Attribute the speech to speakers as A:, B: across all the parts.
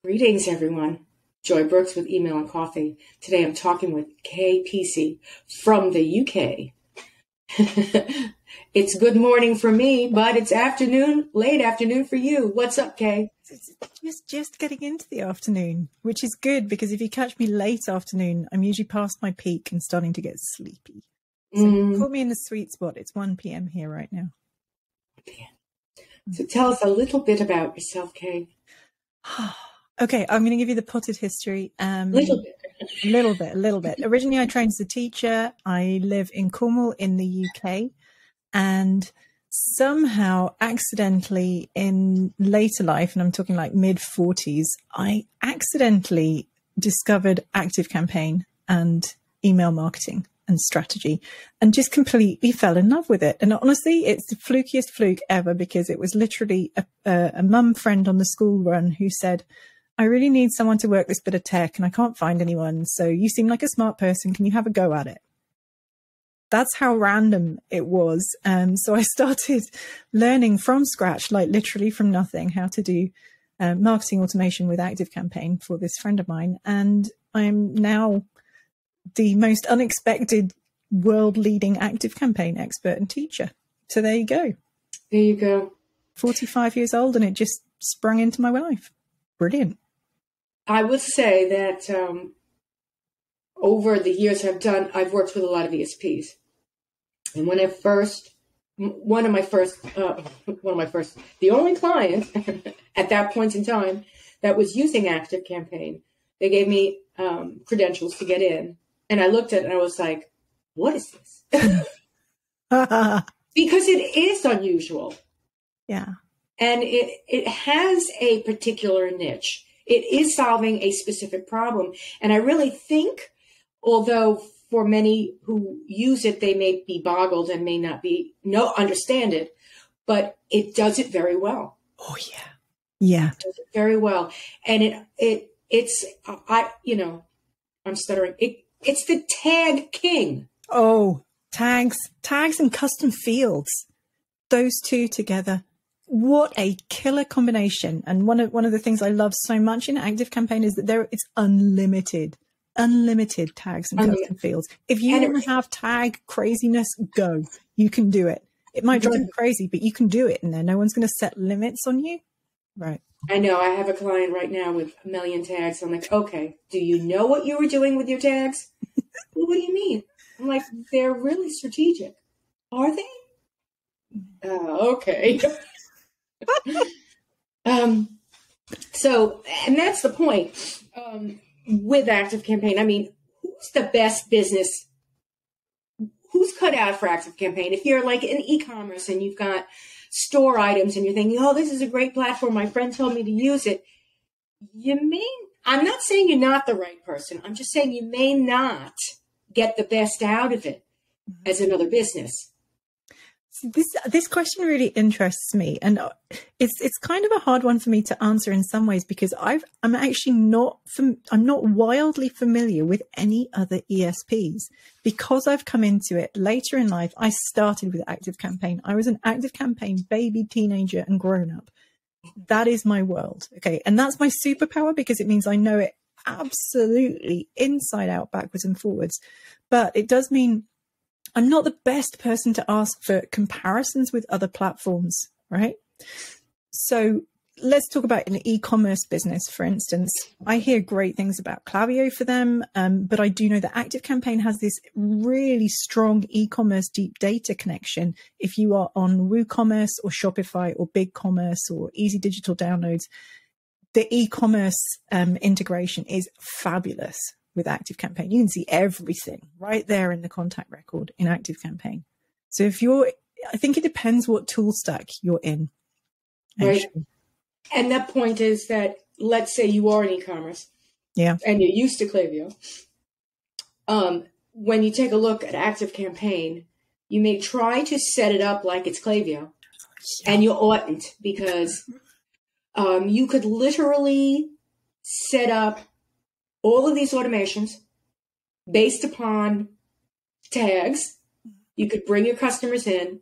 A: Greetings, everyone. Joy Brooks with Email and Coffee. Today I'm talking with Kay Peacey from the UK. It's good morning for me, but it's late afternoon for you. What's up, Kay?
B: It's just getting into the afternoon, which is good because if you catch me late afternoon, I'm usually past my peak and starting to get sleepy. So you caught me in the sweet spot. It's 1 p.m. here right now.
A: So tell us a little bit about yourself, Kay.
B: Okay, I'm going to give you the potted history.
A: Little bit.
B: Originally, I trained as a teacher. I live in Cornwall in the UK, and somehow accidentally in later life, and I'm talking like mid-40s, I accidentally discovered ActiveCampaign and email marketing and strategy and just completely fell in love with it. And honestly, it's the flukiest fluke ever because it was literally a mum friend on the school run who said, I really need someone to work this bit of tech and I can't find anyone. So you seem like a smart person. Can you have a go at it? That's how random it was. So I started learning from scratch, like literally from nothing, how to do marketing automation with ActiveCampaign for this friend of mine. And I'm now the most unexpected world-leading ActiveCampaign expert and teacher. So there you go.
A: There you go.
B: 45 years old and it just sprung into my life. Brilliant.
A: I would say that over the years I've worked with a lot of ESPs. And the only client at that point in time that was using ActiveCampaign, they gave me credentials to get in. And I looked at it and I was like, what is this? Because it is unusual.
B: Yeah.
A: And it has a particular niche. It is solving a specific problem. And I really think, although for many who use it, they may be boggled and may not understand it, but it does it very well.
B: Oh, yeah. Yeah.
A: It does it very well. And I'm stuttering. It's the tag king.
B: Oh, tags and custom fields. Those two together. What a killer combination. And one of the things I love so much in ActiveCampaign is that it's unlimited tags and custom fields. If you want to have tag craziness, go. You can do it. It might drive you crazy, but you can do it in there. No one's going to set limits on you. Right.
A: I know. I have a client right now with 1 million tags. I'm like, okay, do you know what you were doing with your tags? Well, what do you mean? I'm like, they're really strategic. Are they? Okay. So, and that's the point with ActiveCampaign. I mean, who's the best business? Who's cut out for ActiveCampaign? If you're like in e-commerce and you've got store items and you're thinking, oh, this is a great platform. My friend told me to use it. I'm not saying you're not the right person. I'm just saying you may not get the best out of it as another business.
B: This question really interests me, and it's kind of a hard one for me to answer in some ways because I'm actually not wildly familiar with any other ESPs because I've come into it later in life. I started with ActiveCampaign. I was an ActiveCampaign baby, teenager, and grown up. That is my world, okay, and that's my superpower because it means I know it absolutely inside out, backwards and forwards. But it does mean I'm not the best person to ask for comparisons with other platforms, right? So let's talk about an e-commerce business, for instance. I hear great things about Klaviyo for them, but I do know that ActiveCampaign has this really strong e-commerce deep data connection. If you are on WooCommerce or Shopify or BigCommerce or Easy Digital Downloads, the e-commerce integration is fabulous. With ActiveCampaign, you can see everything right there in the contact record in ActiveCampaign. So I think it depends what tool stack you're in. Actually.
A: Right. And that point is that, let's say you are in e-commerce.
B: Yeah.
A: And you're used to Klaviyo. When you take a look at ActiveCampaign, you may try to set it up like it's Klaviyo. And you oughtn't because you could literally set up all of these automations based upon tags. You could bring your customers in.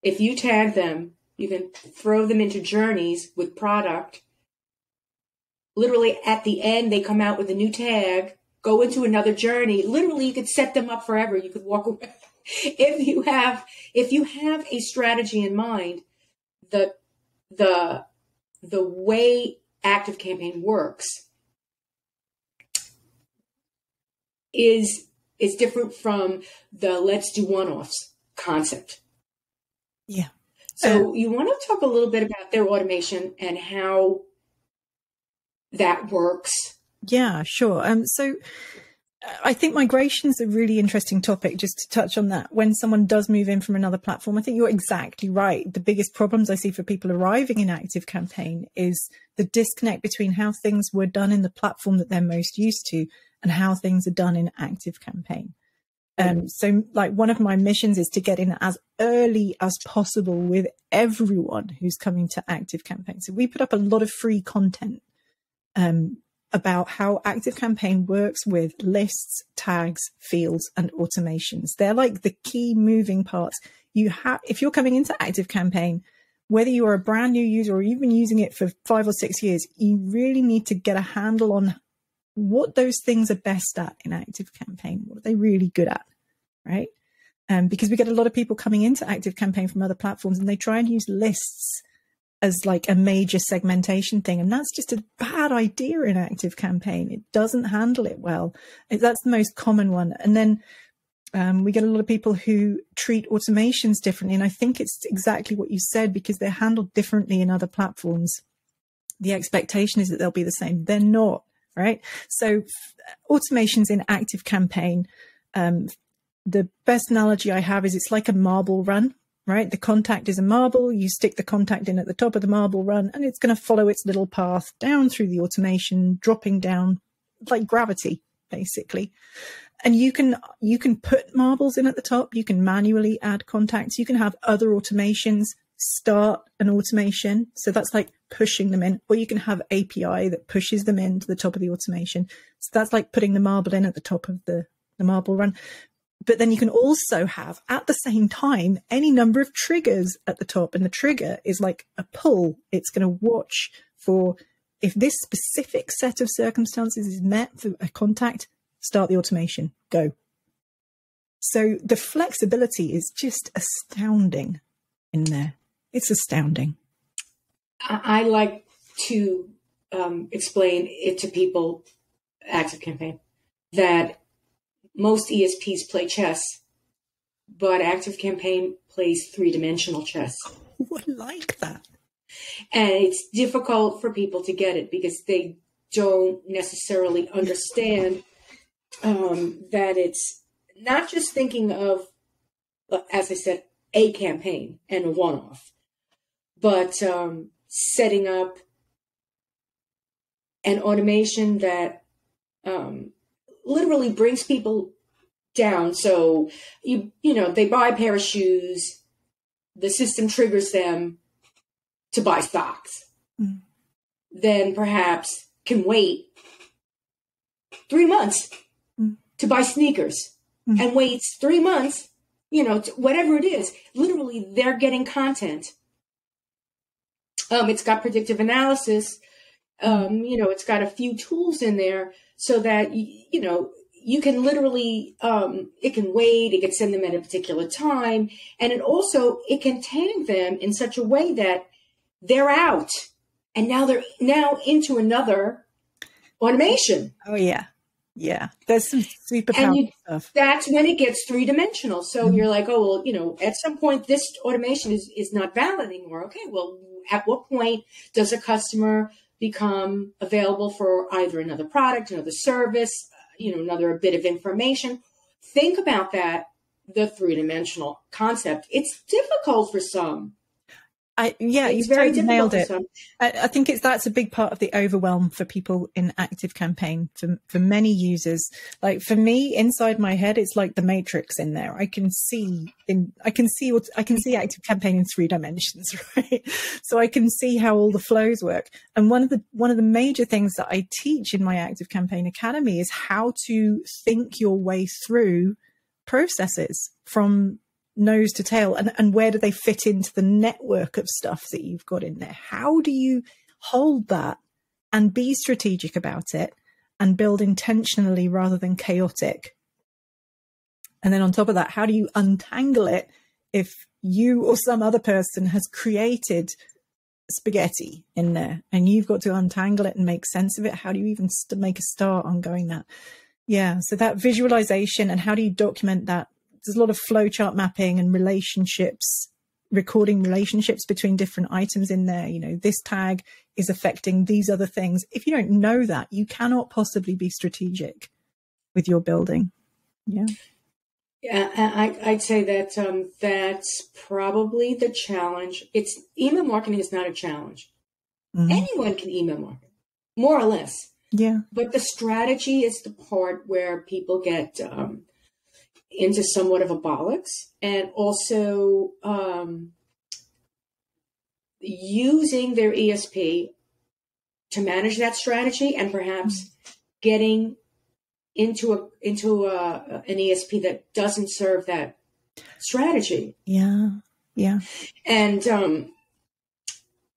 A: If you tag them, you can throw them into journeys with product literally at the end, they come out with a new tag, go into another journey. Literally, you could set them up forever. You could walk away. If you have a strategy in mind, the way ActiveCampaign works is different from the let's do one-offs concept.
B: Yeah.
A: So you want to talk a little bit about their automation and how that works?
B: Yeah, sure. So I think migration's a really interesting topic, just to touch on that. When someone does move in from another platform, I think you're exactly right. The biggest problems I see for people arriving in ActiveCampaign is the disconnect between how things were done in the platform that they're most used to and how things are done in ActiveCampaign. So like one of my missions is to get in as early as possible with everyone who's coming to ActiveCampaign. So we put up a lot of free content about how ActiveCampaign works with lists, tags, fields, and automations. They're like the key moving parts. If you're coming into ActiveCampaign, whether you are a brand new user or you've been using it for 5 or 6 years, you really need to get a handle on what those things are best at in ActiveCampaign. What are they really good at, right? Because we get a lot of people coming into ActiveCampaign from other platforms and they try and use lists as like a major segmentation thing. And that's just a bad idea in ActiveCampaign. It doesn't handle it well. That's the most common one. And then we get a lot of people who treat automations differently. And I think it's exactly what you said, because they're handled differently in other platforms. The expectation is that they'll be the same. They're not, right? So automations in ActiveCampaign, the best analogy I have is it's like a marble run. Right? The contact is a marble. You stick the contact in at the top of the marble run and it's going to follow its little path down through the automation, dropping down like gravity, basically. And you can put marbles in at the top. You can manually add contacts. You can have other automations start an automation. So that's like pushing them in, or you can have API that pushes them into the top of the automation. So that's like putting the marble in at the top of the marble run. But then you can also have, at the same time, any number of triggers at the top. And the trigger is like a pull. It's going to watch for if this specific set of circumstances is met for a contact, start the automation, go. So the flexibility is just astounding in there. It's astounding.
A: I like to explain it to people, ActiveCampaign, that most ESPs play chess, but ActiveCampaign plays 3-dimensional chess.
B: Oh, I like that.
A: And it's difficult for people to get it because they don't necessarily understand that it's not just thinking of, as I said, a campaign and a one-off, but setting up an automation that literally brings people down. So you know, they buy a pair of shoes, the system triggers them to buy socks. Mm. Then perhaps can wait 3 months to buy sneakers and waits 3 months, you know, whatever it is. Literally, they're getting content. It's got predictive analysis. You know, it's got a few tools in there so that, you know, you can literally, it can wait, it can send them at a particular time. And it can tag them in such a way that they're out and now they're into another automation.
B: Oh yeah. Yeah. There's some super powerful stuff.
A: That's when it gets 3-dimensional. So you're like, oh, well, you know, at some point this automation is not valid anymore. Okay. Well, at what point does a customer become available for either another product, another service, you know, another bit of information? Think about that, the 3-dimensional concept. It's difficult for some.
B: You've very nailed it. I think that's a big part of the overwhelm for people in ActiveCampaign. For many users, like for me, inside my head, it's like the Matrix in there. I can see ActiveCampaign in 3 dimensions, right? So I can see how all the flows work. And one of the major things that I teach in my ActiveCampaign Academy is how to think your way through processes from nose to tail, and where do they fit into the network of stuff that you've got in there? How do you hold that and be strategic about it and build intentionally rather than chaotic. And then on top of that, how do you untangle it if you or some other person has created spaghetti in there and you've got to untangle it and make sense of it? How do you even make a start on going that? Yeah. So that visualization, and how do you document that? There's a lot of flowchart mapping and relationships, recording relationships between different items in there. You know, this tag is affecting these other things. If you don't know that, you cannot possibly be strategic with your building. Yeah.
A: Yeah, I'd say that that's probably the challenge. Email marketing is not a challenge. Mm-hmm. Anyone can email market, more or less.
B: Yeah.
A: But the strategy is the part where people get into somewhat of a bollocks, and also using their ESP to manage that strategy, and perhaps getting into an ESP that doesn't serve that strategy.
B: Yeah. Yeah.
A: And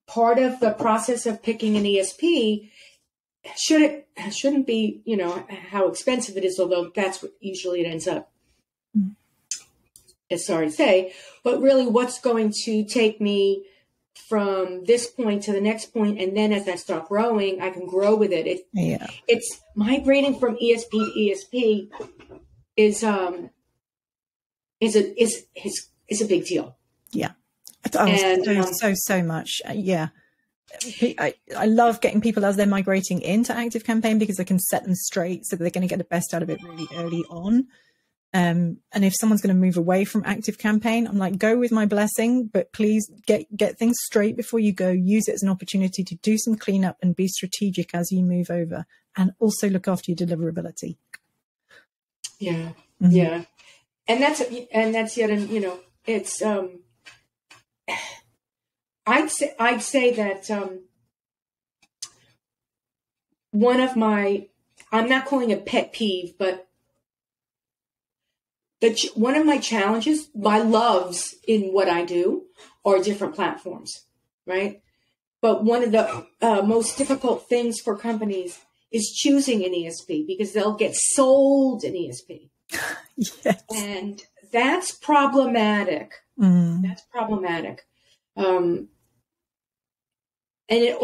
A: part of the process of picking an ESP shouldn't be, you know, how expensive it is, although that's what usually it ends up. It's sorry to say, but really what's going to take me from this point to the next point, and then as I start growing, I can grow with it. It's migrating from ESP to ESP is a big deal.
B: Yeah, so much. Yeah, I love getting people as they're migrating into ActiveCampaign, because I can set them straight so that they're going to get the best out of it really early on. And if someone's going to move away from ActiveCampaign, I'm like, go with my blessing, but please get things straight before you go. Use it as an opportunity to do some cleanup and be strategic as you move over, and also look after your deliverability.
A: Yeah. Mm-hmm. Yeah. And that's yet, you know, it's, I'd say that, one of my, I'm not calling it pet peeve, but one of my challenges, my loves in what I do are different platforms, right? But one of the most difficult things for companies is choosing an ESP, because they'll get sold an ESP.
B: Yes.
A: And that's problematic. That's problematic. And it's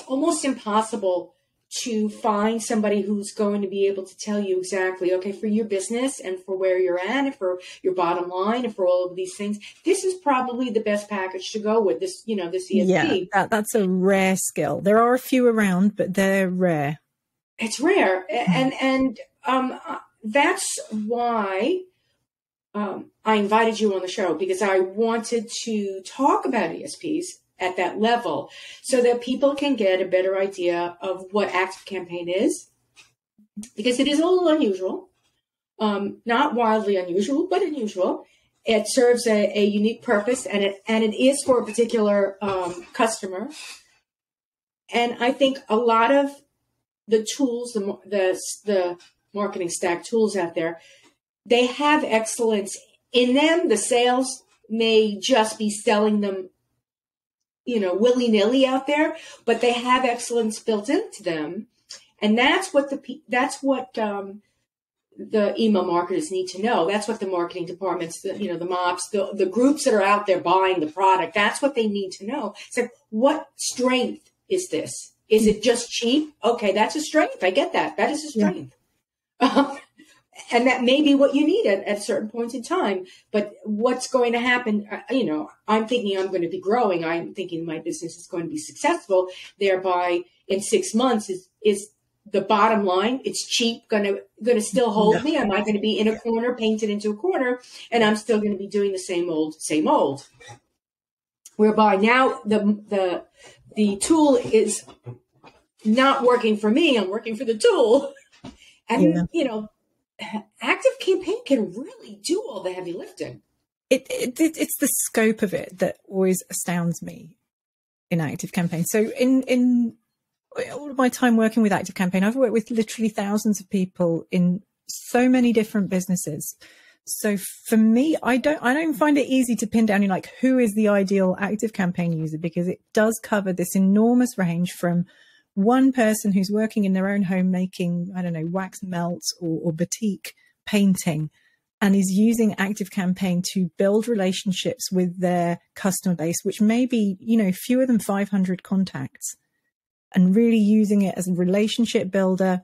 A: almost impossible to find somebody who's going to be able to tell you exactly, okay, for your business and for where you're at and for your bottom line and for all of these things, this is probably the best package to go with, this, you know, this ESP.
B: Yeah, that's a rare skill. There are a few around, but they're rare.
A: It's rare. And that's why I invited you on the show, because I wanted to talk about ESPs at that level so that people can get a better idea of what ActiveCampaign is, because it is a little unusual, not wildly unusual, but unusual. It serves a unique purpose, and it is for a particular customer. And I think a lot of the tools, the marketing stack tools out there, they have excellence in them. The sales may just be selling them, you know, willy-nilly out there, but they have excellence built into them. And that's what the email marketers need to know. That's what the marketing departments, the MOPs, the groups that are out there buying the product, that's what they need to know. It's like, what strength is this? Is it just cheap? Okay, that's a strength. I get that. That is a strength. Yeah. And that may be what you need at certain points in time. But what's going to happen, I'm thinking I'm going to be growing. I'm thinking my business is going to be successful. Thereby, in 6 months, is the bottom line. It's cheap, going to still hold me. Am I going to be in a corner, painted into a corner, and I'm still going to be doing the same old? Whereby now the tool is not working for me. I'm working for the tool. And, ActiveCampaign can really do all the heavy lifting.
B: It's the scope of it that always astounds me in ActiveCampaign. So in all of my time working with ActiveCampaign, I've worked with literally thousands of people in so many different businesses. So for me, I don't find it easy to pin down like who is the ideal ActiveCampaign user, because it does cover this enormous range from one person who's working in their own home making, I don't know, wax melts or batik painting, and is using ActiveCampaign to build relationships with their customer base, which may be, fewer than 500 contacts, and really using it as a relationship builder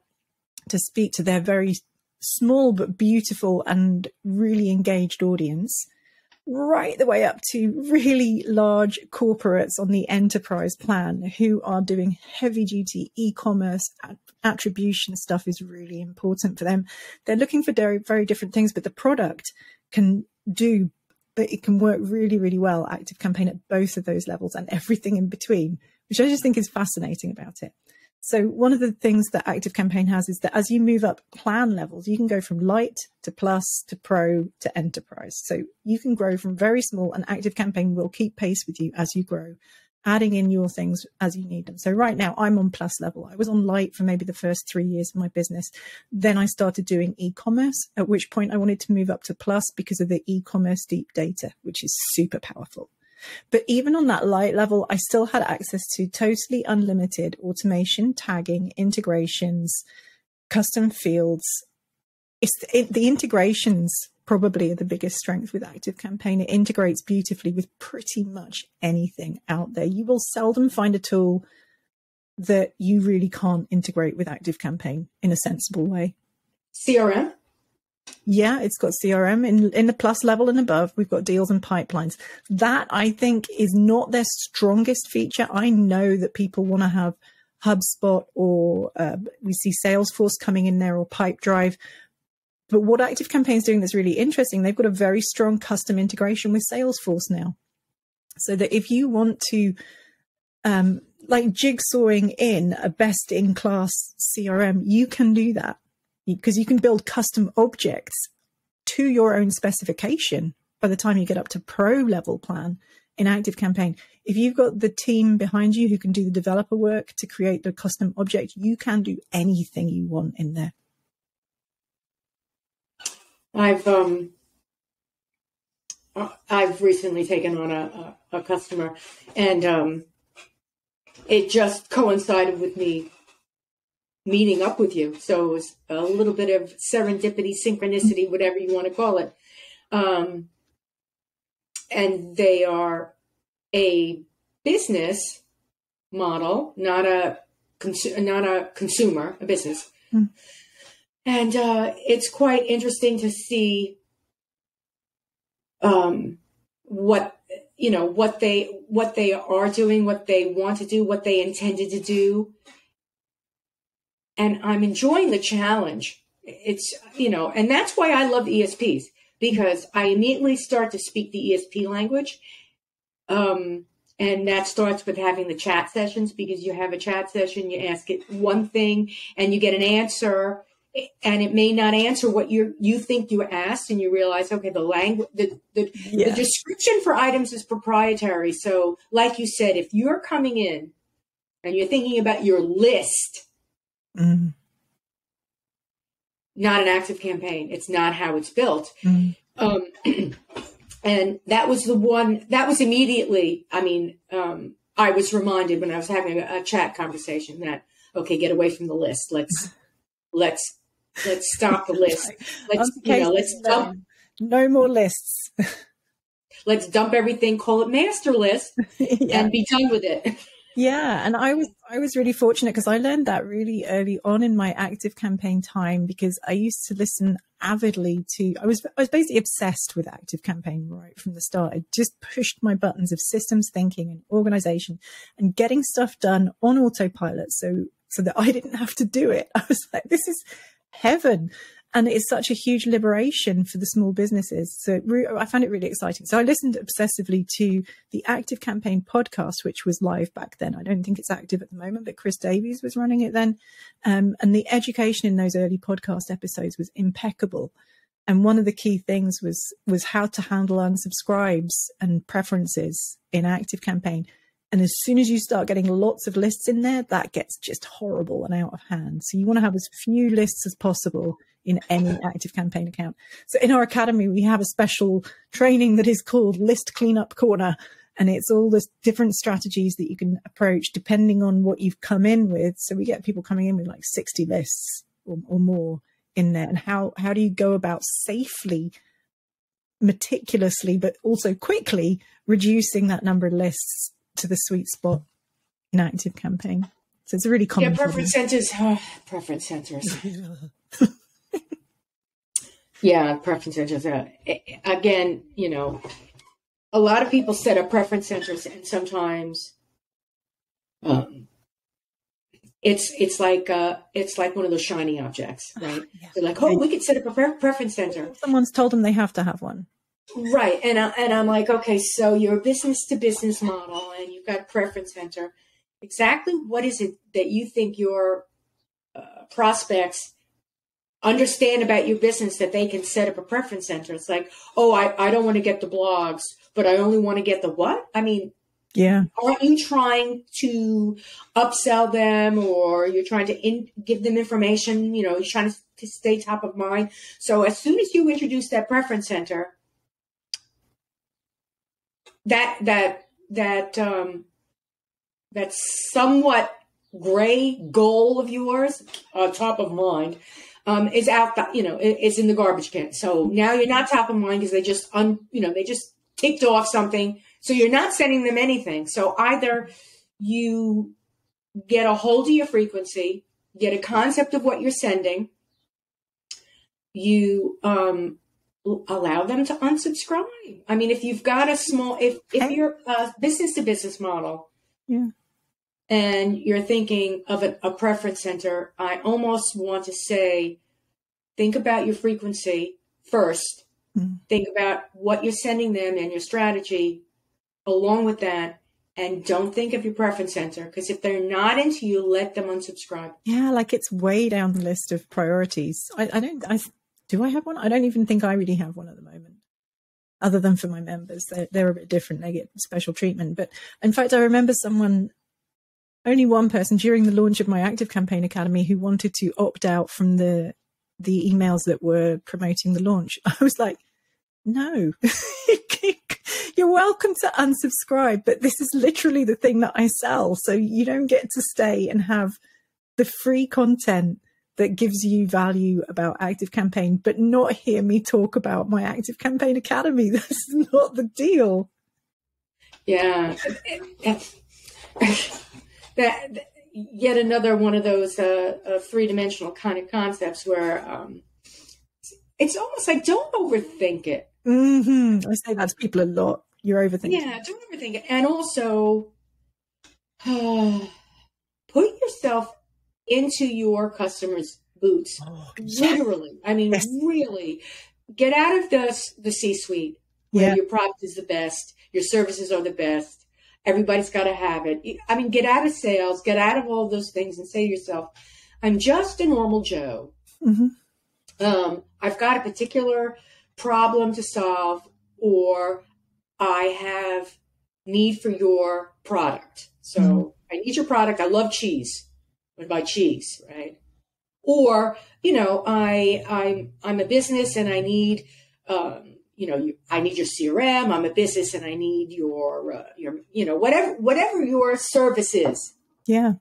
B: to speak to their very small but beautiful and really engaged audience, right the way up to really large corporates on the enterprise plan who are doing heavy duty e-commerce. Attribution stuff is really important for them. They're looking for very, very different things, but the product can do, but it can work really, really well, ActiveCampaign, at both of those levels and everything in between, which I just think is fascinating about it. So one of the things that ActiveCampaign has is that as you move up plan levels, you can go from light to plus to pro to enterprise. So you can grow from very small, and ActiveCampaign will keep pace with you as you grow, adding in your things as you need them. So right now I'm on plus level. I was on light for maybe the first 3 years of my business. Then I started doing e-commerce, at which point I wanted to move up to plus because of the e-commerce deep data, which is super powerful. But even on that light level, I still had access to totally unlimited automation, tagging, integrations, custom fields. The integrations probably are the biggest strength with ActiveCampaign. It integrates beautifully with pretty much anything out there. You will seldom find a tool that you really can't integrate with ActiveCampaign in a sensible way.
A: CRM?
B: Yeah, it's got CRM in the plus level and above. We've got deals and pipelines. That, I think, is not their strongest feature. I know that people want to have HubSpot or we see Salesforce coming in there, or Pipedrive. But what ActiveCampaign is doing that's really interesting, they've got a very strong custom integration with Salesforce now. So that if you want to like jigsawing in a best-in-class CRM, you can do that, because you can build custom objects to your own specification by the time you get up to pro level plan in ActiveCampaign. If you've got the team behind you who can do the developer work to create the custom object, you can do anything you want in there.
A: I've recently taken on a customer, and it just coincided with me meeting up with you. So it was a little bit of serendipity, synchronicity, whatever you want to call it. And they are a business model, not a consumer, a business. Mm. And it's quite interesting to see what they are doing, what they want to do, what they intended to do. And I'm enjoying the challenge. It's, and that's why I love ESPs, because I immediately start to speak the ESP language. And that starts with having the chat sessions, because you have a chat session, you ask it one thing and you get an answer, and it may not answer what you think you asked, and you realize, okay, the language, the description for items is proprietary. So like you said, if you're coming in and you're thinking about your list, mm-hmm. not an ActiveCampaign, it's not how it's built. Mm-hmm. And that was the one that was immediately, I was reminded when I was having a chat conversation that, okay, get away from the list. Let's stop the list. Let's dump.
B: No more lists.
A: Let's dump everything, call it master list, and be done with it.
B: Yeah, and I was really fortunate, because I learned that really early on in my ActiveCampaign time, because I used to listen avidly to. I was basically obsessed with ActiveCampaign right from the start. I just pushed my buttons of systems thinking and organization and getting stuff done on autopilot, so that I didn't have to do it. I was like, this is heaven. And it is such a huge liberation for the small businesses. So I found it really exciting. So I listened obsessively to the ActiveCampaign podcast, which was live back then. I don't think it's active at the moment, but Chris Davies was running it then. And the education in those early podcast episodes was impeccable. And one of the key things was how to handle unsubscribes and preferences in ActiveCampaign. And as soon as you start getting lots of lists in there, that gets just horrible and out of hand. So you want to have as few lists as possible in any ActiveCampaign account. So in our academy, we have a special training that is called List Cleanup Corner. And it's all the different strategies that you can approach depending on what you've come in with. So we get people coming in with like 60 lists or more in there. And how do you go about safely, meticulously, but also quickly reducing that number of lists to the sweet spot in ActiveCampaign? So it's a really common
A: preference centers. Preference centers. Yeah, preference centers. Again, you know, a lot of people set up preference centers, and sometimes it's like one of those shiny objects, right? Yeah. They're like, oh, we could set up a preference center.
B: Someone's told them they have to have one.
A: Right. And I'm like, okay, so you're a business to business model and you've got a preference center. Exactly what is it that you think your prospects understand about your business that they can set up a preference center? It's like, oh, I don't want to get the blogs, but I only want to get the what? I mean,
B: yeah.
A: Aren't you trying to upsell them, or you're trying to give them information? You know, you're trying to stay top of mind. So as soon as you introduce that preference center, that somewhat gray goal of yours, top of mind, is out. You know, it's in the garbage can. So now you're not top of mind because they just they just ticked off something. So you're not sending them anything. So either you get a hold of your frequency, get a concept of what you're sending, you allow them to unsubscribe. I mean, if you've got if you're a business to business model,
B: yeah,
A: and you're thinking of a preference center, I almost want to say, think about your frequency first.
B: Mm-hmm.
A: Think about what you're sending them and your strategy along with that, and don't think of your preference center, because if they're not into you, let them unsubscribe.
B: Yeah, like it's way down the list of priorities. Do I have one? I don't even think I really have one at the moment, other than for my members. They're a bit different. They get special treatment. But in fact, I remember only one person during the launch of my ActiveCampaign Academy who wanted to opt out from the emails that were promoting the launch. I was like, no, you're welcome to unsubscribe, but this is literally the thing that I sell. So you don't get to stay and have the free content that gives you value about ActiveCampaign, but not hear me talk about my ActiveCampaign Academy. That's not the deal.
A: Yeah. That yet another one of those three-dimensional kind of concepts where it's almost like, don't overthink it.
B: Mm-hmm. I say that to people a lot. You're overthinking.
A: Yeah, don't overthink it. And also, put yourself into your customer's boots. Oh, literally. Yes. I mean, yes. Really. Get out of the C-suite where your product is the best, your services are the best, everybody's got to have it. I mean, get out of sales, get out of all those things and say to yourself, I'm just a normal Joe.
B: Mm-hmm.
A: I've got a particular problem to solve, or I have need for your product. So I need your product. I love cheese. I'm going to buy cheese, right? Or, I'm a business and I need, I need your CRM. I'm a business and I need your whatever your service is.
B: Yeah.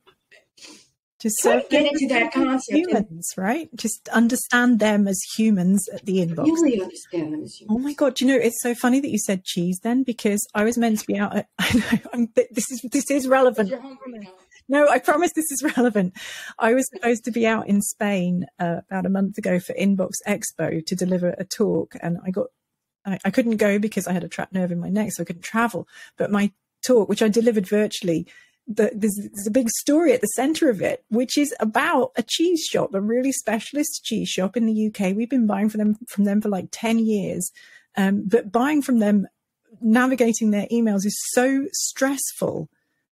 B: Just
A: try to get into that concept.
B: Humans, right? Just understand them as humans at the inbox.
A: Really understand them as humans.
B: Oh my God. It's so funny that you said cheese then, because I was meant to be out this is relevant.
A: You're hungry now.
B: No, I promise this is relevant. I was supposed to be out in Spain about a month ago for Inbox Expo to deliver a talk, and I couldn't go because I had a trapped nerve in my neck, so I couldn't travel. But my talk, which I delivered virtually, there's a big story at the center of it, which is about a cheese shop, a really specialist cheese shop in the UK. We've been buying from them for like 10 years. But buying from them, navigating their emails is so stressful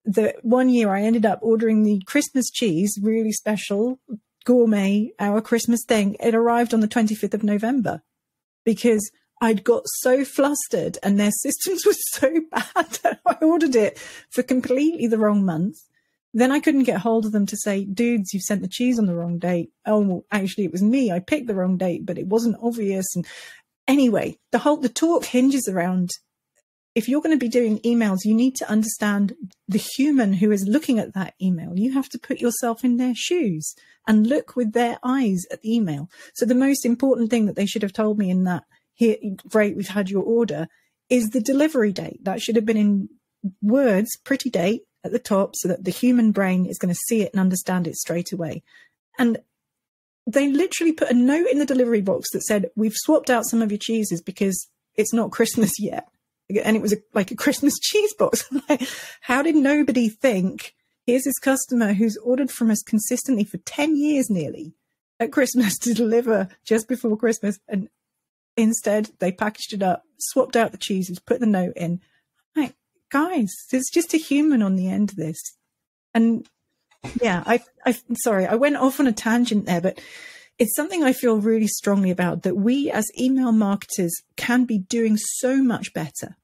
B: that one year I ended up ordering the Christmas cheese, really special, gourmet, our Christmas thing. It arrived on the 25th of November because I'd got so flustered and their systems were so bad that I ordered it for completely the wrong month. Then I couldn't get hold of them to say, dudes, you've sent the cheese on the wrong date. Oh, well, actually, it was me. I picked the wrong date, but it wasn't obvious. And anyway, the talk hinges around, if you're going to be doing emails, you need to understand the human who is looking at that email. You have to put yourself in their shoes and look with their eyes at the email. So the most important thing that they should have told me in that, here, great, we've had your order, is the delivery date. That should have been in words, pretty date, at the top, so that the human brain is going to see it and understand it straight away. And they literally put a note in the delivery box that said, we've swapped out some of your cheeses because it's not Christmas yet. And it was like a Christmas cheese box. How did nobody think, here's this customer who's ordered from us consistently for 10 years nearly at Christmas to deliver just before Christmas? And instead they packaged it up, swapped out the cheeses, put the note in. Like, guys, there's just a human on the end of this. And yeah, I'm sorry, I went off on a tangent there, but it's something I feel really strongly about, that we as email marketers can be doing so much better.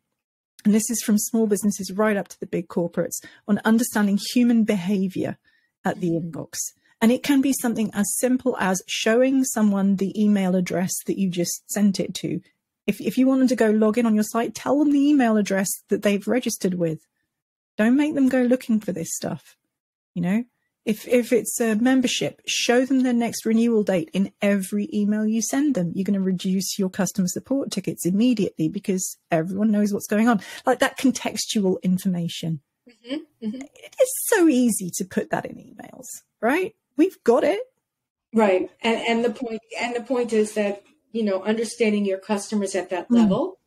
B: And this is from small businesses right up to the big corporates, on understanding human behavior at the inbox. And it can be something as simple as showing someone the email address that you just sent it to. If you want them to go log in on your site, tell them the email address that they've registered with. Don't make them go looking for this stuff. You know, if it's a membership, show them their next renewal date in every email you send them. You're going to reduce your customer support tickets immediately because everyone knows what's going on. Like that contextual information. Mm-hmm, mm-hmm. It is so easy to put that in emails, right? We've got it.
A: Right. And the point is that, you know, understanding your customers at that level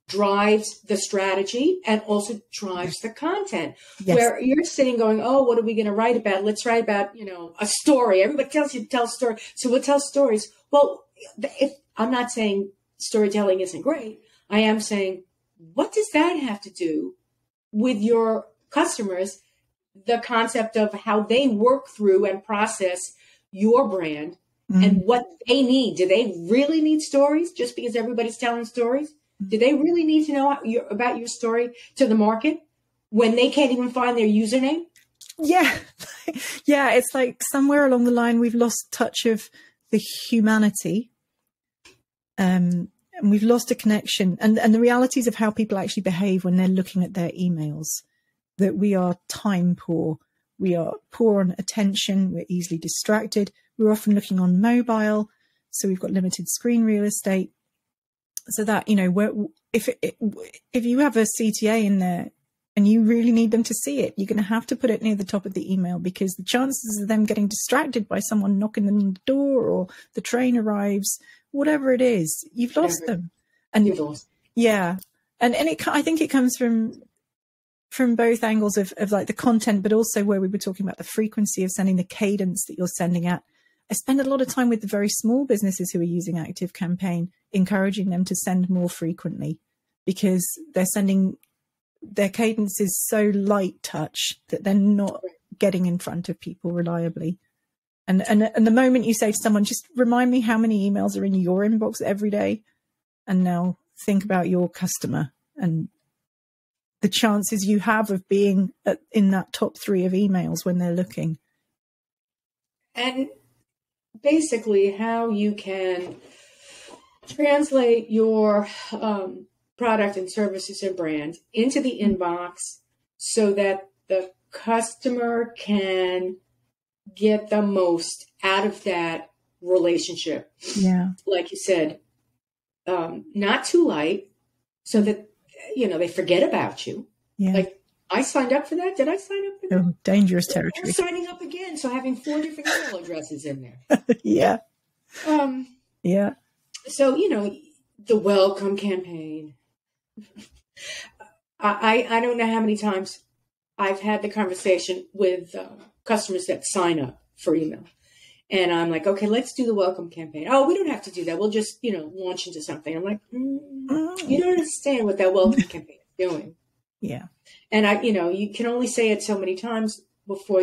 A: drives the strategy and also drives the content. Yes. Where you're sitting going, oh, what are we going to write about? Let's write about, you know, a story. Everybody tells you to tell a story. So we'll tell stories. Well, if I'm not saying storytelling isn't great. I am saying, what does that have to do with your customers? The concept of how they work through and process your brand and what they need. Do they really need stories just because everybody's telling stories? Do they really need to know about your story to the market when they can't even find their username? Yeah.
B: Yeah. It's like somewhere along the line, we've lost touch of the humanity. And we've lost a connection and the realities of how people actually behave when they're looking at their emails, that we are time poor. We are poor on attention. We're easily distracted. We're often looking on mobile. So we've got limited screen real estate. So that, you know, if you have a CTA in there and you really need them to see it, you're going to have to put it near the top of the email, because the chances of them getting distracted by someone knocking on the door or the train arrives, whatever it is, you've lost them. And
A: you've lost.
B: Yeah. And I think it comes from both angles of like the content, but also where we were talking about the frequency of sending, the cadence that you're sending at. I spend a lot of time with the very small businesses who are using ActiveCampaign, encouraging them to send more frequently, because their cadence is so light touch that they're not getting in front of people reliably. And the moment you say to someone, just remind me how many emails are in your inbox every day, and now think about your customer and the chances you have of being in that top 3 of emails when they're looking.
A: And basically how you can translate your product and services and brand into the inbox so that the customer can get the most out of that relationship.
B: Yeah.
A: Like you said, not too light so that, you know, they forget about you.
B: Yeah.
A: Like, I signed up for that. Did I sign up for that?
B: Oh, dangerous territory.
A: I'm signing up again. So having 4 different email addresses in there.
B: Yeah. Yeah.
A: So, you know, the welcome campaign. I don't know how many times I've had the conversation with customers that sign up for email. And I'm like, okay, let's do the welcome campaign. Oh, we don't have to do that. We'll just, you know, launch into something. I'm like, you don't understand what that welcome campaign is doing.
B: Yeah.
A: And you can only say it so many times before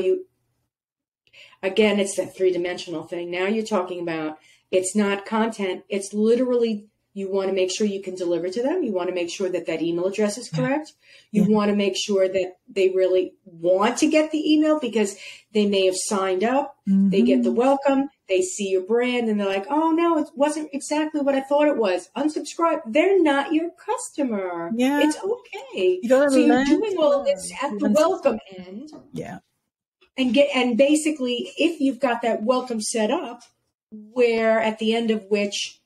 A: again, it's that 3-dimensional thing. Now you're talking about, it's not content. It's literally, you want to make sure you can deliver to them. You want to make sure that email address is correct. You want to make sure that they really want to get the email because they may have signed up.
B: Mm-hmm.
A: They get the welcome. They see your brand and they're like, oh, no, it wasn't exactly what I thought it was. Unsubscribe. They're not your customer.
B: Yeah.
A: It's okay.
B: So
A: you're doing all this at the welcome end.
B: Yeah.
A: And basically, if you've got that welcome set up, where at the end of which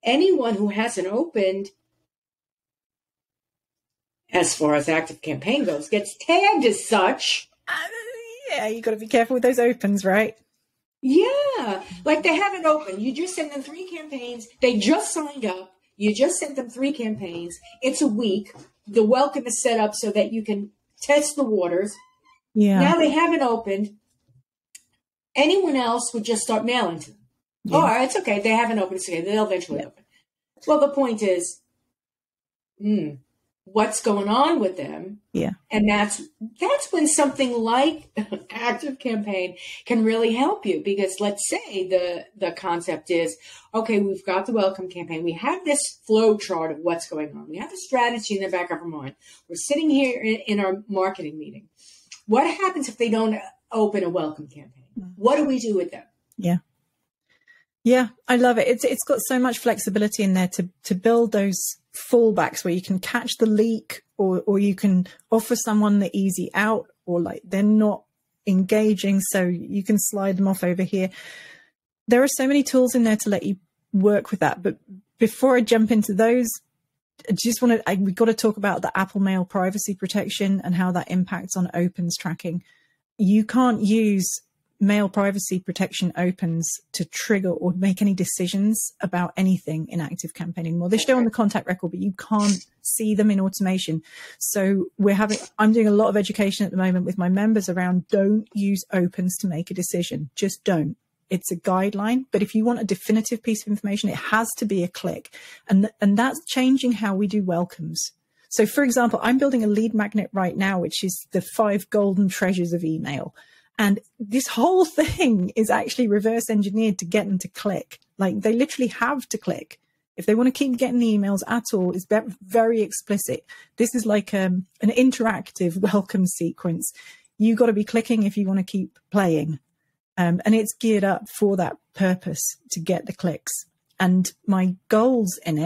A: anyone who hasn't opened, as far as ActiveCampaign goes, gets tagged as such.
B: Yeah, you got to be careful with those opens, right?
A: Yeah, like they haven't opened. You just sent them 3 campaigns. They just signed up. You just sent them 3 campaigns. It's a week. The welcome is set up so that you can test the waters.
B: Yeah.
A: Now they haven't opened. Anyone else would just start mailing to them. Yeah. Oh, it's okay. They haven't opened. It's okay. They'll eventually open. Well, the point is, what's going on with them?
B: Yeah.
A: And that's when something like ActiveCampaign can really help you, because let's say the concept is, okay, we've got the welcome campaign. We have this flow chart of what's going on. We have a strategy in the back of our mind. We're sitting here in our marketing meeting. What happens if they don't open a welcome campaign? What do we do with them?
B: Yeah. Yeah, I love it. It's got so much flexibility in there to build those fallbacks where you can catch the leak, or you can offer someone the easy out, or like they're not engaging, so you can slide them off over here. There are so many tools in there to let you work with that. But before I jump into those, I just we've got to talk about the Apple Mail privacy protection and how that impacts on opens tracking. You can't use mail privacy protection opens to trigger or make any decisions about anything in ActiveCampaign anymore. They show on the contact record, but you can't see them in automation. So I'm doing a lot of education at the moment with my members around don't use opens to make a decision. Just don't. It's a guideline, but if you want a definitive piece of information, it has to be a click. And that's changing how we do welcomes. So for example, I'm building a lead magnet right now, which is the 5 golden treasures of email. And this whole thing is actually reverse engineered to get them to click. Like they literally have to click. If they want to keep getting the emails at all, it's very explicit. This is like an interactive welcome sequence. You got to be clicking if you want to keep playing. And it's geared up for that purpose to get the clicks. And my goals in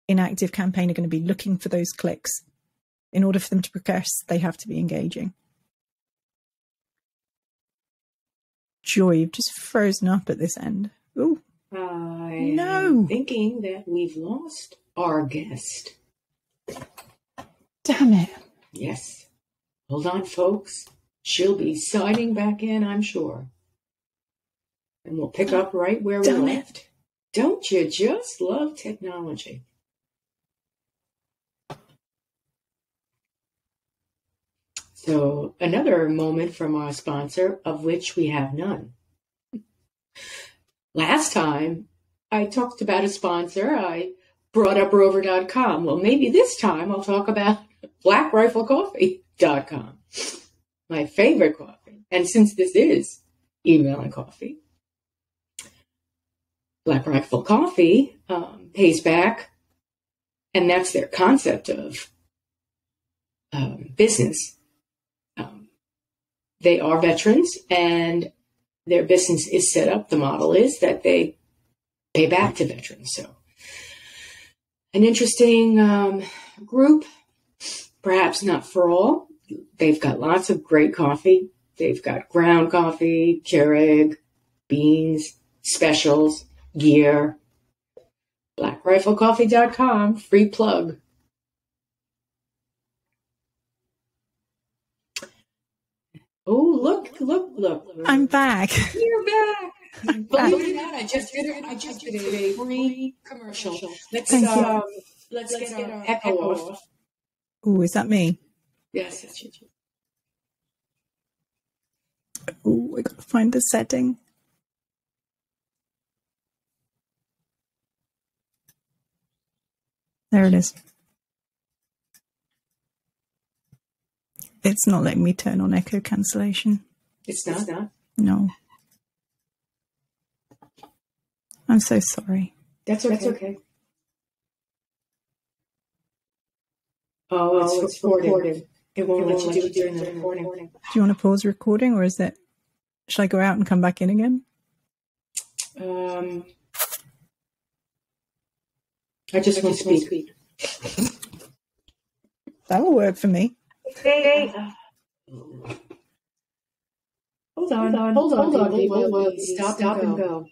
B: ActiveCampaign are going to be looking for those clicks. In order for them to progress, they have to be engaging. Joy, you've just frozen up at this end. Ooh.
A: I'm thinking that we've lost our guest.
B: Damn it.
A: Yes. Hold on, folks. She'll be signing back in, I'm sure. And we'll pick up right where we left. Don't you just love technology? So another moment from our sponsor, of which we have none. Last time I talked about a sponsor, I brought up rover.com. Well, maybe this time I'll talk about blackriflecoffee.com, my favorite coffee. And since this is email and coffee, Black Rifle Coffee pays back, and that's their concept of business. They are veterans, and their business is set up. The model is that they pay back to veterans. So an interesting group, perhaps not for all. They've got lots of great coffee. They've got ground coffee, Keurig, beans, specials, gear. BlackRifleCoffee.com, free plug. Oh, look.
B: I'm back.
A: You're back. Believe it or not, I just did a free commercial. Let's get our echo off.
B: Oh, is that me?
A: Yes, that's you.
B: Oh, I got to find the setting. There it is. It's not letting me turn on echo cancellation.
A: It's not?
B: No. I'm so sorry.
A: That's okay. Oh, it's recorded. It won't let you do it during the recording.
B: Do you want to pause recording, or should I go out and come back in again?
A: I just want to speak.
B: That will work for me.
A: Hey. Hold on, people. Stop and go.